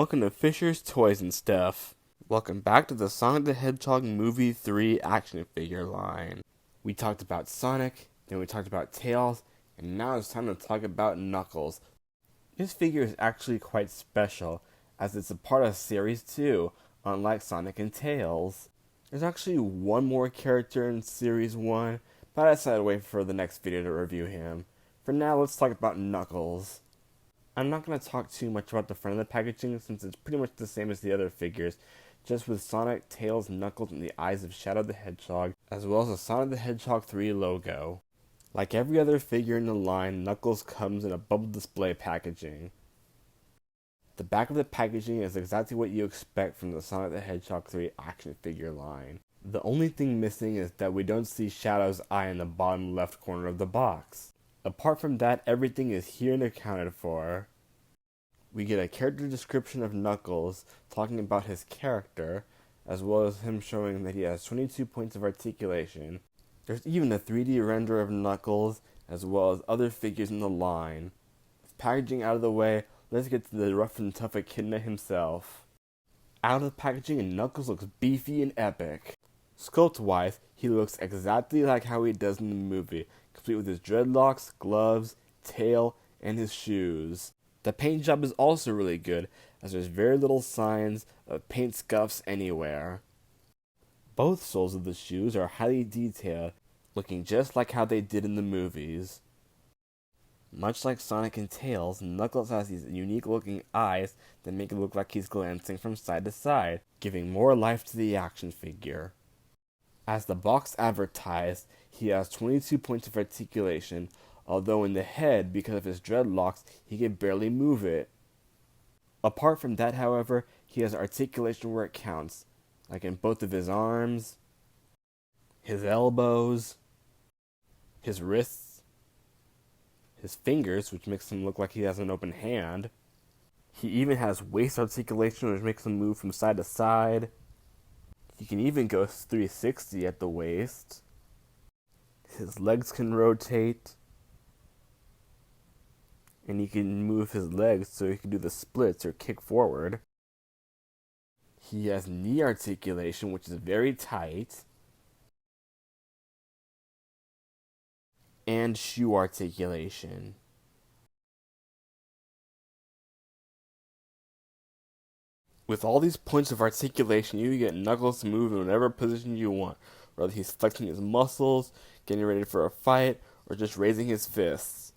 welcome to Fisher's Toys and Stuff. Welcome back to the Sonic the Hedgehog Movie 3 action figure line. We talked about Sonic, then we talked about Tails, and now it's time to talk about Knuckles. This figure is actually quite special, as it's a part of Series 2, unlike Sonic and Tails. There's actually one more character in Series 1, but I decided to wait for the next video to review him. For now, let's talk about Knuckles. I'm not going to talk too much about the front of the packaging since it's pretty much the same as the other figures, just with Sonic, Tails, Knuckles, and the eyes of Shadow the Hedgehog, as well as the Sonic the Hedgehog 3 logo. Like every other figure in the line, Knuckles comes in a bubble display packaging. The back of the packaging is exactly what you expect from the Sonic the Hedgehog 3 action figure line. The only thing missing is that we don't see Shadow's eye in the bottom left corner of the box. Apart from that, everything is here and accounted for. We get a character description of Knuckles, talking about his character, as well as him showing that he has 22 points of articulation. There's even a 3D render of Knuckles, as well as other figures in the line. With packaging out of the way, let's get to the rough and tough echidna himself. Out of the packaging, Knuckles looks beefy and epic. Sculpt-wise, he looks exactly like how he does in the movie, complete with his dreadlocks, gloves, tail, and his shoes. The paint job is also really good, as there's very little signs of paint scuffs anywhere. Both soles of the shoes are highly detailed, looking just like how they did in the movies. Much like Sonic and Tails, Knuckles has these unique looking eyes that make it look like he's glancing from side to side, giving more life to the action figure. As the box advertised, he has 22 points of articulation, although in the head, because of his dreadlocks, he can barely move it. Apart from that, however, he has articulation where it counts, like in both of his arms, his elbows, his wrists, his fingers, which makes him look like he has an open hand. He even has waist articulation, which makes him move from side to side. He can even go 360 at the waist. His legs can rotate. And he can move his legs so he can do the splits or kick forward. He has knee articulation, which is very tight. And shoe articulation. With all these points of articulation, you can get Knuckles to move in whatever position you want, whether he's flexing his muscles, getting ready for a fight, or just raising his fists.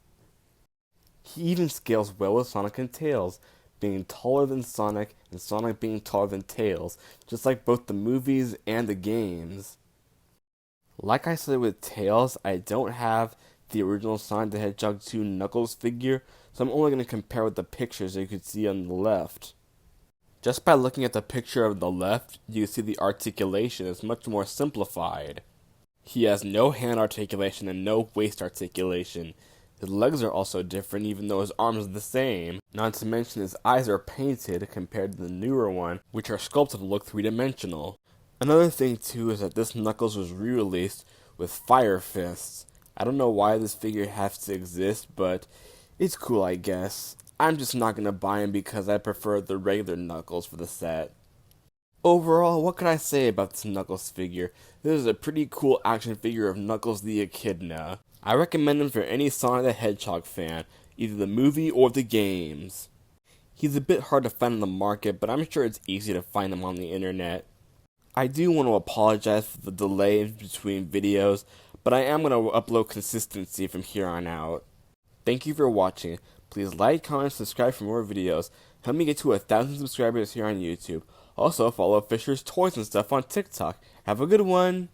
He even scales well with Sonic and Tails, being taller than Sonic and Sonic being taller than Tails, just like both the movies and the games. Like I said with Tails, I don't have the original Sonic the Hedgehog 2 Knuckles figure, so I'm only going to compare with the pictures that you could see on the left. Just by looking at the picture of the left, you see the articulation is much more simplified. He has no hand articulation and no waist articulation. His legs are also different even though his arms are the same. Not to mention his eyes are painted compared to the newer one, which are sculpted to look three-dimensional. Another thing too is that this Knuckles was re-released with fire fists. I don't know why this figure has to exist, but it's cool I guess. I'm just not going to buy him because I prefer the regular Knuckles for the set. Overall, what can I say about this Knuckles figure? This is a pretty cool action figure of Knuckles the Echidna. I recommend him for any Sonic the Hedgehog fan, either the movie or the games. He's a bit hard to find on the market, but I'm sure it's easy to find him on the internet. I do want to apologize for the delay in between videos, but I am going to upload consistency from here on out. Thank you for watching. Please like, comment, subscribe for more videos. Help me get to 1,000 subscribers here on YouTube. Also, follow Fisher's Toys and Stuff on TikTok. Have a good one!